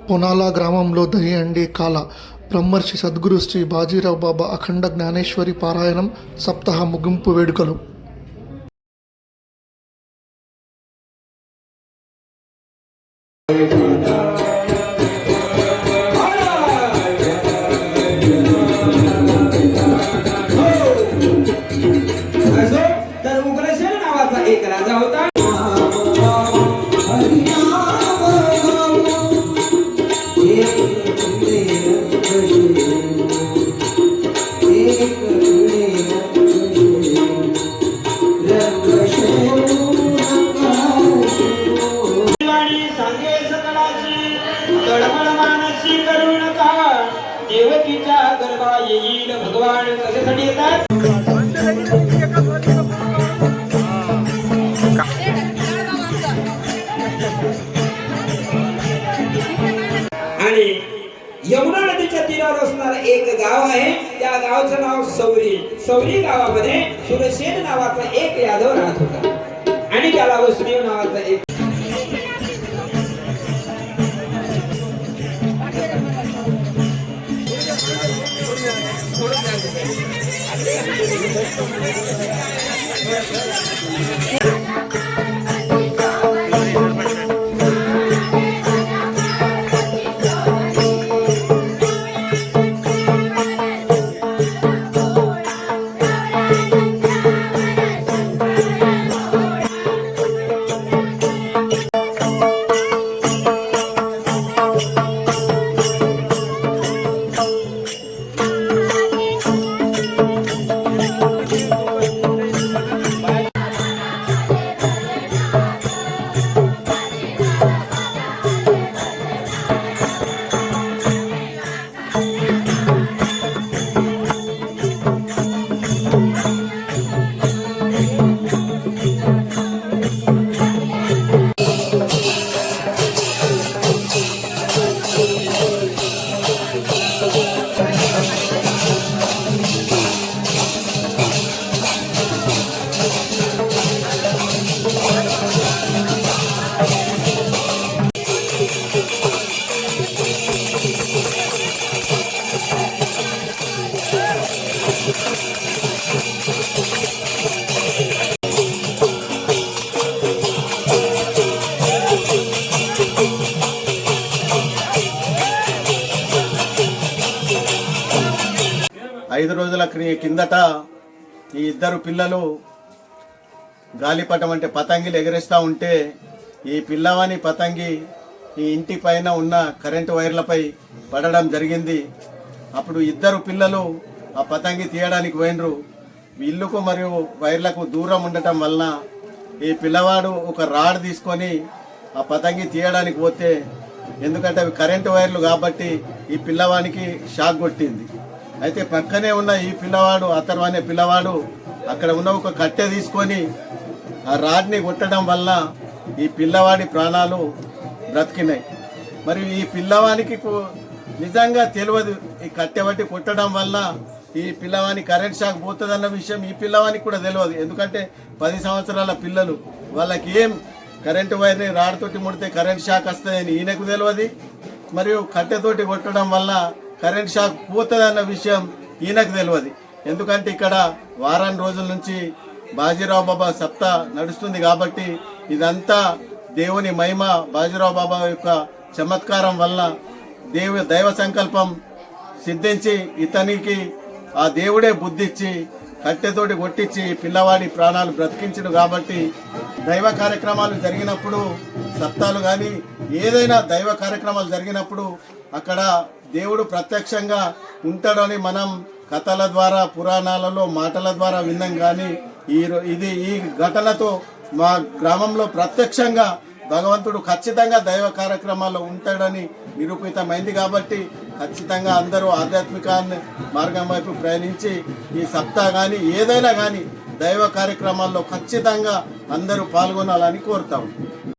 పొనాల గ్రామంలో దహిహండి కాల బ్రహ్మర్షి సద్గురు శ్రీ బాజీరావు బాబా అఖండ జ్ఞానేశ్వరి పారాయణం సప్తాహ ముగింపు వేడుకలు. एक राजा होता. देवकीच्या गर्भा येईल भगवान कशासाठी येतात. आणि यमुना नदीच्या तीरावर असणारं एक गाव आहे. त्या गावाचं नाव सौरी. सौरी गावामध्ये सुरसेन नावाचा एक यादव राहत होता आणि त्याला वसुदेव नावाचा एक ఐదు రోజుల కిందట ఈ ఇద్దరు పిల్లలు గాలిపటం అంటే పతంగిలు ఎగరేస్తూ ఉంటే ఈ పిల్లవాని పతంగి ఈ ఇంటి పైన ఉన్న కరెంటు వైర్లపై పడడం జరిగింది. అప్పుడు ఇద్దరు పిల్లలు ఆ పతంగి తీయడానికి పోయినరు. ఇల్లుకు మరియు వైర్లకు దూరం ఉండటం వలన ఈ పిల్లవాడు ఒక రాడ్ తీసుకొని ఆ పతంగి తీయడానికి పోతే, ఎందుకంటే అవి కరెంటు వైర్లు కాబట్టి ఈ పిల్లవానికి షాక్ కొట్టింది. అయితే పక్కనే ఉన్న ఈ పిల్లవాడు అతను అనే పిల్లవాడు అక్కడ ఉన్న ఒక కట్టె తీసుకొని ఆ రాడ్ని కొట్టడం వల్ల ఈ పిల్లవాడి ప్రాణాలు బ్రతికినాయి. మరియు ఈ పిల్లవానికి నిజంగా తెలియదు ఈ కట్టె బట్టి కొట్టడం వల్ల ఈ పిల్లవానికి కరెంట్ షాక్ పోతుందన్న విషయం ఈ పిల్లవానికి కూడా తెలియదు. ఎందుకంటే 10 సంవత్సరాల పిల్లలు, వాళ్ళకి ఏం కరెంటు వైర్ని రాడ్తోటి ముడితే కరెంట్ షాక్ వస్తుందని ఈయనకు తెలియదు. మరియు కట్టెతోటి కొట్టడం వల్ల కరెంట్ షాక్ పోతుందన్న విషయం ఈయనకు తెలియదు. ఎందుకంటే ఇక్కడ వారం రోజుల నుంచి బాజీరావు బాబా సప్తా నడుస్తుంది కాబట్టి ఇదంతా దేవుని మహిమ, బాజీరావు బాబా యొక్క చమత్కారం వల్ల దైవ సంకల్పం సిద్ధించి ఇతనికి ఆ దేవుడే బుద్ధిచ్చి కట్టెతోటి కొట్టించి పిల్లవాడి ప్రాణాలు బ్రతికించడు. కాబట్టి దైవ కార్యక్రమాలు జరిగినప్పుడు, సప్తాలు కానీ ఏదైనా దైవ కార్యక్రమాలు జరిగినప్పుడు అక్కడ దేవుడు ప్రత్యక్షంగా ఉంటాడని మనం కథల ద్వారా, పురాణాలలో మాటల ద్వారా విన్నాం. కానీ ఈ ఘటనతో మా గ్రామంలో ప్రత్యక్షంగా భగవంతుడు ఖచ్చితంగా దైవ కార్యక్రమాల్లో ఉంటాడని నిరూపితమైంది. కాబట్టి ఖచ్చితంగా అందరూ ఆధ్యాత్మిక మార్గం వైపు ప్రయాణించి ఈ సప్తా కానీ ఏదైనా కానీ దైవ కార్యక్రమాల్లో ఖచ్చితంగా అందరూ పాల్గొనాలని కోరుతాం.